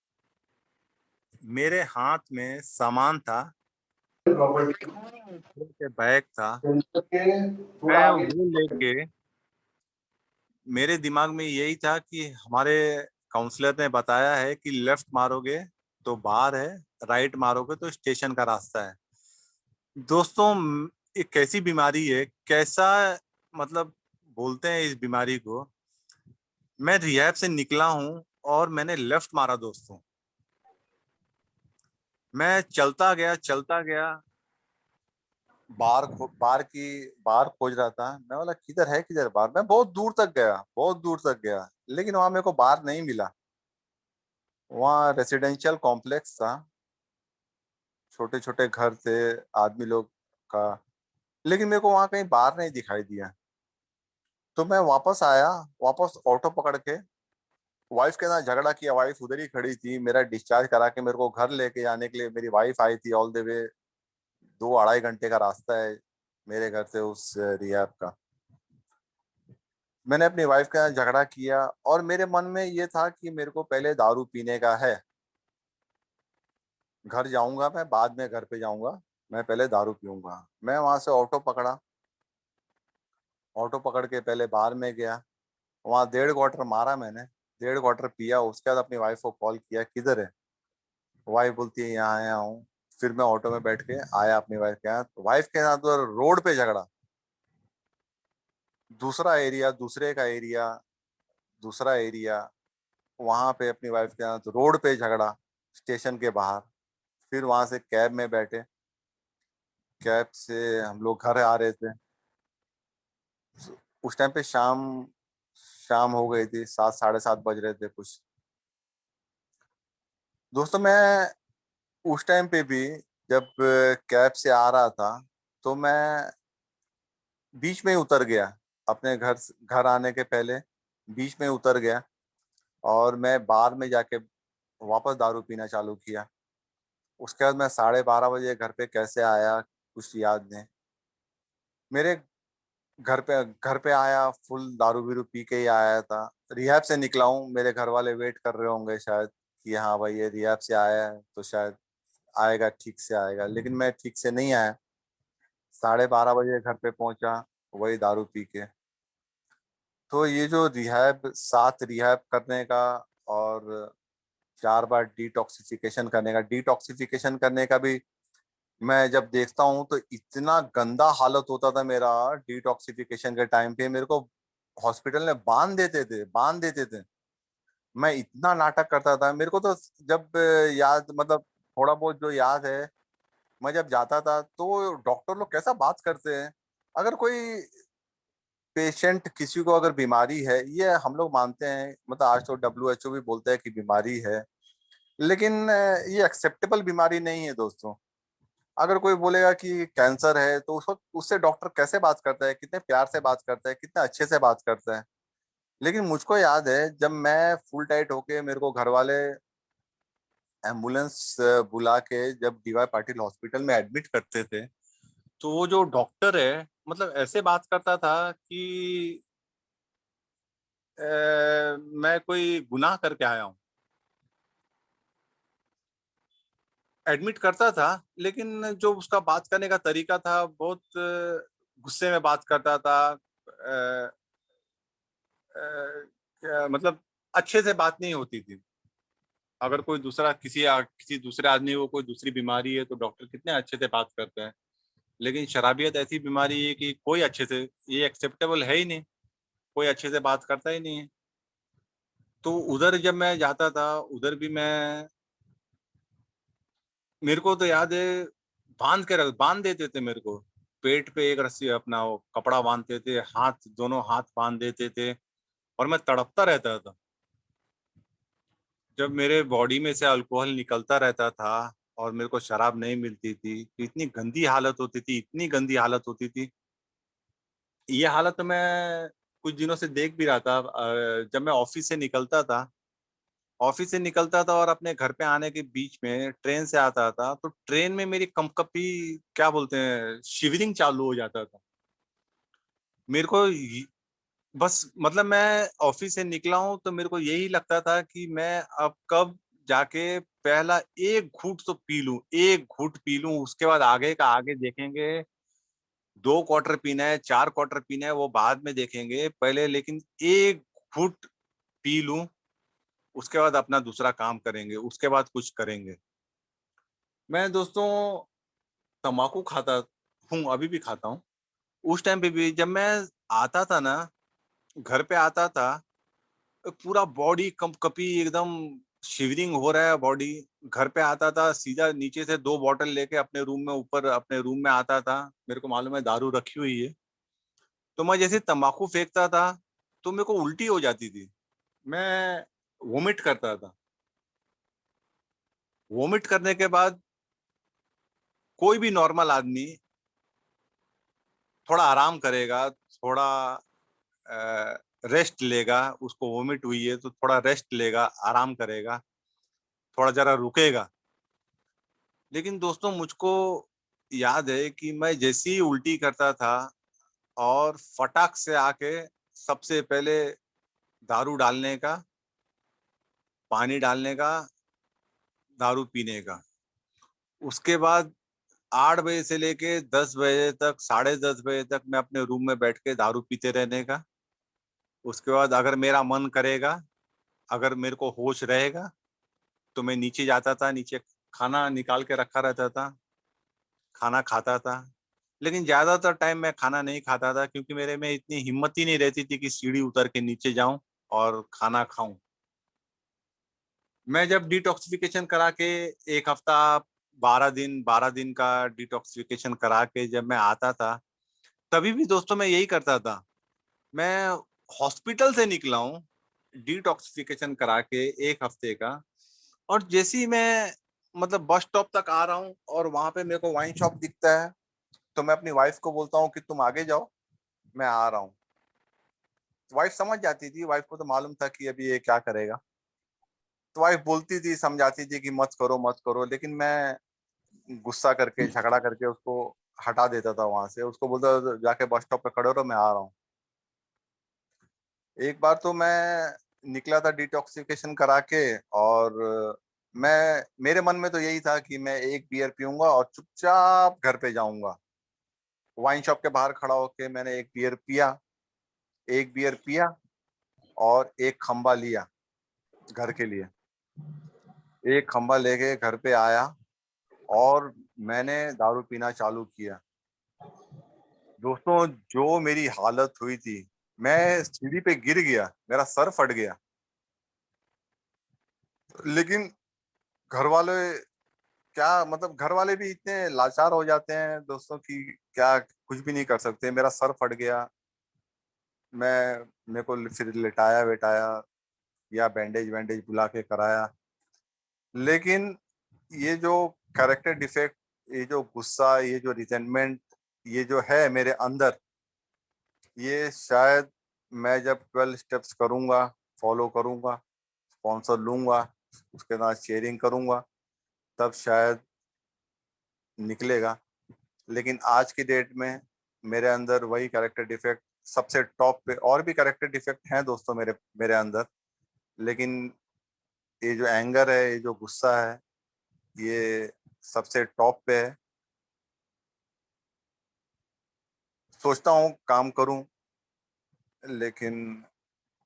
मेरे हाथ में सामान था, के बैग था, मैं वो लेके, मेरे दिमाग में यही था कि हमारे काउंसलर ने बताया है कि लेफ्ट मारोगे तो बाहर है, राइट मारोगे तो स्टेशन का रास्ता है। दोस्तों एक कैसी बीमारी है, कैसा, मतलब बोलते हैं इस बीमारी को, मैं रिहैब से निकला हूं और मैंने लेफ्ट मारा दोस्तों। मैं चलता गया, बार खोज रहा था, मैं बोला किधर है, किधर बार, मैं बहुत दूर तक गया, बहुत दूर तक गया, लेकिन वहां मेरे को बार नहीं मिला। वहाँ रेसिडेंशियल कॉम्प्लेक्स था, छोटे छोटे घर थे आदमी लोग का, लेकिन मेरे को वहां कहीं बार नहीं दिखाई दिया। तो मैं वापस आया, वापस ऑटो पकड़ के वाइफ के साथ झगड़ा किया, वाइफ उधर ही खड़ी थी, मेरा डिस्चार्ज करा के मेरे को घर लेके जाने के लिए मेरी वाइफ आई थी ऑल द वे। 2-2.5 घंटे का रास्ता है मेरे घर से उस रिहैब का। मैंने अपनी वाइफ के साथ झगड़ा किया और मेरे मन में ये था कि मेरे को पहले दारू पीने का है, घर जाऊंगा मैं, बाद में घर पे जाऊंगा, मैं पहले दारू पीऊंगा। मैं वहां से ऑटो पकड़ा, ऑटो पकड़ के पहले बार में गया, वहां 1.5 क्वार्टर मारा मैंने, 1.5 क्वार्टर पिया, उसके बाद अपनी वाइफ को कॉल किया किधर है, वाइफ बोलती है यहाँ आया हूँ। फिर मैं ऑटो में बैठ के आया अपनी वाइफ के यहाँ, तो वाइफ के साथ तो रोड पे झगड़ा। दूसरा एरिया, दूसरा एरिया, वहां पे अपनी वाइफ के साथ रोड पे झगड़ा, स्टेशन के बाहर। फिर वहां से कैब में बैठे, कैब से हम लोग घर आ रहे थे। उस टाइम पे शाम शाम हो गई थी, 7 साढ़े 7 बज रहे थे कुछ। दोस्तों मैं उस टाइम पे भी जब कैब से आ रहा था, तो मैं बीच में ही उतर गया। अपने घर आने के पहले बीच में उतर गया, और मैं बार में जाके वापस दारू पीना चालू किया। उसके बाद मैं 12:30 बजे घर पे कैसे आया कुछ याद नहीं। मेरे घर पे आया, फुल दारू बीरू पी के ही आया था। रिहैब से निकला हूँ, मेरे घर वाले वेट कर रहे होंगे शायद कि हाँ भाई ये रिहैब से आया है तो शायद आएगा, ठीक से आएगा। लेकिन मैं ठीक से नहीं आया। 12:30 बजे घर पे पहुंचा, वही दारू पी के। तो ये जो रिहैब, 7 रिहैब करने का और 4 बार डिटॉक्सिफिकेशन करने का भी, मैं जब देखता हूँ तो इतना गंदा हालत होता था मेरा। डिटॉक्सिफिकेशन के टाइम पे मेरे को हॉस्पिटल में बांध देते थे। मैं इतना नाटक करता था, मेरे को तो जब याद, मतलब थोड़ा बहुत जो याद है, मैं जब जाता था तो डॉक्टर लोग कैसा बात करते हैं। अगर कोई पेशेंट, किसी को अगर बीमारी है, ये हम लोग मानते हैं, मतलब आज तो WHO भी बोलता है कि बीमारी है, लेकिन ये एक्सेप्टेबल बीमारी नहीं है दोस्तों। अगर कोई बोलेगा कि कैंसर है, तो उस वक्त उससे डॉक्टर कैसे बात करता है, कितने प्यार से बात करता है, कितने अच्छे से बात करता है। लेकिन मुझको याद है जब मैं फुल टाइट होके, मेरे को घर वाले एम्बुलेंस बुला के जब DY पाटिल हॉस्पिटल में एडमिट करते थे, तो वो जो डॉक्टर है, मतलब ऐसे बात करता था कि मैं कोई गुनाह करके आया हूँ। एडमिट करता था, लेकिन जो उसका बात करने का तरीका था, बहुत गुस्से में बात करता था। मतलब अच्छे से बात नहीं होती थी। अगर कोई दूसरा, किसी दूसरे आदमी को कोई दूसरी बीमारी है तो डॉक्टर कितने अच्छे से बात करते हैं। लेकिन शराबियत ऐसी बीमारी है कि कोई अच्छे से, ये एक्सेप्टेबल है ही नहीं, कोई अच्छे से बात करता ही नहीं है। तो उधर जब मैं जाता था, उधर भी मैं, मेरे को तो याद है, बांध देते थे मेरे को। पेट पे एक रस्सी, अपना वो कपड़ा बांधते थे, दोनों हाथ बांध देते थे, और मैं तड़पता रहता था। जब मेरे बॉडी में से अल्कोहल निकलता रहता था और मेरे को शराब नहीं मिलती थी, तो इतनी गंदी हालत होती थी, इतनी गंदी हालत होती थी। ये हालत मैं कुछ दिनों से देख भी रहा था। जब मैं ऑफिस से निकलता था और अपने घर पे आने के बीच में ट्रेन से आता था, तो ट्रेन में मेरी कंपकपी, क्या बोलते हैं, शिवरिंग चालू हो जाता था। मेरे को बस, मतलब मैं ऑफिस से निकला हूं तो मेरे को यही लगता था कि मैं अब कब जाके पहला एक घूंट तो पी लूं, एक घूंट पी लूं, उसके बाद आगे का आगे देखेंगे। 2 क्वार्टर पीना है, 4 क्वार्टर पीना है, वो बाद में देखेंगे, पहले लेकिन एक घूंट पी लूं, उसके बाद अपना दूसरा काम करेंगे, उसके बाद कुछ करेंगे। मैं दोस्तों तम्बाकू खाता हूँ, अभी भी खाता हूँ। उस टाइम पे भी जब मैं आता था ना, घर पे आता था, पूरा बॉडी कंपकपी, एकदम शिवरिंग हो रहा है बॉडी। घर पे आता था, सीधा नीचे से 2 बॉटल लेके अपने रूम में, ऊपर अपने रूम में आता था। मेरे को मालूम है दारू रखी हुई है, तो मैं जैसे तंबाकू फेंकता था तो मेरे को उल्टी हो जाती थी। मैं वोमिट करता था। वोमिट करने के बाद कोई भी नॉर्मल आदमी थोड़ा आराम करेगा, थोड़ा रेस्ट लेगा। उसको वोमिट हुई है तो थोड़ा रेस्ट लेगा, आराम करेगा, थोड़ा जरा रुकेगा। लेकिन दोस्तों मुझको याद है कि मैं जैसे ही उल्टी करता था, और फटाक से आके सबसे पहले दारू डालने का, पानी डालने का, दारू पीने का। उसके बाद 8 बजे से लेके 10 बजे तक, 10:30 बजे तक मैं अपने रूम में बैठ के दारू पीते रहने का। उसके बाद अगर मेरा मन करेगा, अगर मेरे को होश रहेगा, तो मैं नीचे जाता था। नीचे खाना निकाल के रखा रहता था, खाना खाता था। लेकिन ज्यादातर टाइम मैं खाना नहीं खाता था क्योंकि मेरे में इतनी हिम्मत ही नहीं रहती थी कि सीढ़ी उतर के नीचे जाऊं और खाना खाऊं। मैं जब डिटॉक्सिफिकेशन करा के एक हफ्ता 12 दिन का डिटॉक्सिफिकेशन करा के जब मैं आता था, तभी भी दोस्तों मैं यही करता था। मैं हॉस्पिटल से निकला हूँ डिटॉक्सिफिकेशन करा के एक हफ्ते का, और जैसे ही मैं मतलब बस स्टॉप तक आ रहा हूँ और वहां पे मेरे को वाइन शॉप दिखता है, तो मैं अपनी वाइफ को बोलता हूँ कि तुम आगे जाओ, मैं आ रहा हूँ। वाइफ समझ जाती थी, वाइफ को तो मालूम था कि अभी ये क्या करेगा। तो वाइफ बोलती थी, समझाती थी कि मत करो, लेकिन मैं गुस्सा करके झगड़ा करके उसको हटा देता था वहां से। उसको बोलता था जाके बस स्टॉप पे खड़े रहो, मैं आ रहा हूँ। एक बार तो मैं निकला था डिटॉक्सिफिकेशन करा के, और मैं मेरे मन में तो यही था कि मैं एक बियर पीऊंगा और चुपचाप घर पे जाऊंगा। वाइन शॉप के बाहर खड़ा होके मैंने एक बियर पिया और एक खंबा लिया घर के लिए। एक खंबा लेके घर पे आया और मैंने दारू पीना चालू किया। दोस्तों, जो मेरी हालत हुई थी, मैं सीढ़ी पे गिर गया, मेरा सर फट गया। लेकिन घर वाले, क्या मतलब, घर वाले भी इतने लाचार हो जाते हैं दोस्तों कि क्या कुछ भी नहीं कर सकते। मेरा सर फट गया, मैं मेरे को फिर लिटाया वेटाया या बैंडेज वैंडेज बुला के कराया। लेकिन ये जो कैरेक्टर डिफेक्ट, ये जो गुस्सा, ये जो रिजेंटमेंट, ये जो है मेरे अंदर, ये शायद मैं जब 12 स्टेप्स करूंगा, फॉलो करूंगा, स्पॉन्सर लूंगा, उसके साथ शेयरिंग करूंगा, तब शायद निकलेगा। लेकिन आज की डेट में मेरे अंदर वही कैरेक्टर डिफेक्ट सबसे टॉप पे। और भी कैरेक्टर डिफेक्ट हैं दोस्तों मेरे मेरे अंदर, लेकिन ये जो एंगर है, ये जो गुस्सा है, ये सबसे टॉप पे है। सोचता हूँ काम करूं, लेकिन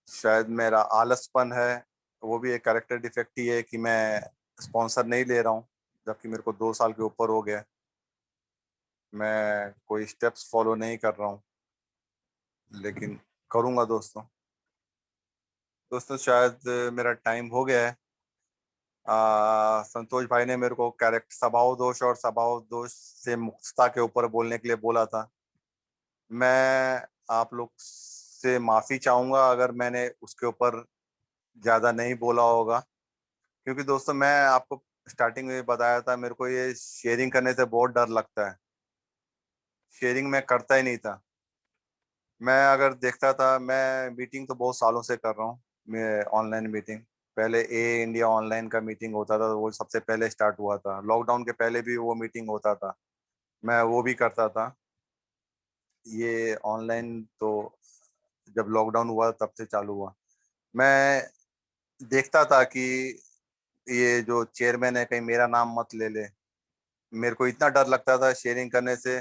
शायद मेरा आलसपन है, वो भी एक कैरेक्टर डिफेक्ट ही है कि मैं स्पॉन्सर नहीं ले रहा हूँ, जबकि मेरे को 2 साल के ऊपर हो गया। मैं कोई स्टेप्स फॉलो नहीं कर रहा हूँ, लेकिन करूंगा दोस्तों। दोस्तों, शायद मेरा टाइम हो गया है। संतोष भाई ने मेरे को कैरेक्टर स्वभाव दोष और स्वभाव दोष से मुक्तता के ऊपर बोलने के लिए बोला था। मैं आप लोग से माफी चाहूंगा अगर मैंने उसके ऊपर ज्यादा नहीं बोला होगा, क्योंकि दोस्तों मैं आपको स्टार्टिंग में बताया था, मेरे को ये शेयरिंग करने से बहुत डर लगता है। शेयरिंग मैं करता ही नहीं था। मैं अगर देखता था, मैं मीटिंग तो बहुत सालों से कर रहा हूँ, मैं ऑनलाइन मीटिंग। पहले ए इंडिया ऑनलाइन का मीटिंग होता था, वो सबसे पहले स्टार्ट हुआ था। लॉकडाउन के पहले भी वो मीटिंग होता था, मैं वो भी करता था। ये ऑनलाइन तो जब लॉकडाउन हुआ तब से चालू हुआ। मैं देखता था कि ये जो चेयरमैन है कहीं मेरा नाम मत ले ले। मेरे को इतना डर लगता था शेयरिंग करने से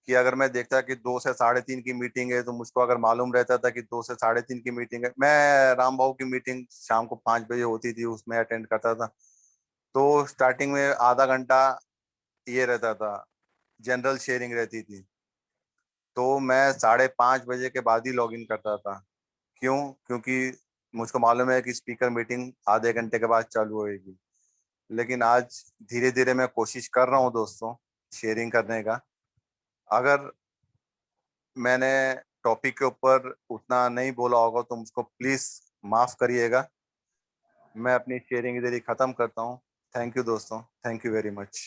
कि अगर मैं देखता कि 2 से 3:30 की मीटिंग है, तो मुझको अगर मालूम रहता था कि 2 से 3:30 की मीटिंग है, मैं राम भाऊ की मीटिंग शाम को 5 बजे होती थी, उसमें अटेंड करता था। तो स्टार्टिंग में आधा घंटा ये रहता था, जनरल शेयरिंग रहती थी। तो मैं 5:30 बजे के बाद ही लॉग इन करता था। क्यों? क्योंकि मुझको मालूम है कि स्पीकर मीटिंग आधे घंटे के बाद चालू होएगी। लेकिन आज धीरे धीरे मैं कोशिश कर रहा हूँ दोस्तों शेयरिंग करने का। अगर मैंने टॉपिक के ऊपर उतना नहीं बोला होगा तो मुझको प्लीज माफ करिएगा। मैं अपनी शेयरिंग इधर ही खत्म करता हूँ। थैंक यू दोस्तों, थैंक यू वेरी मच।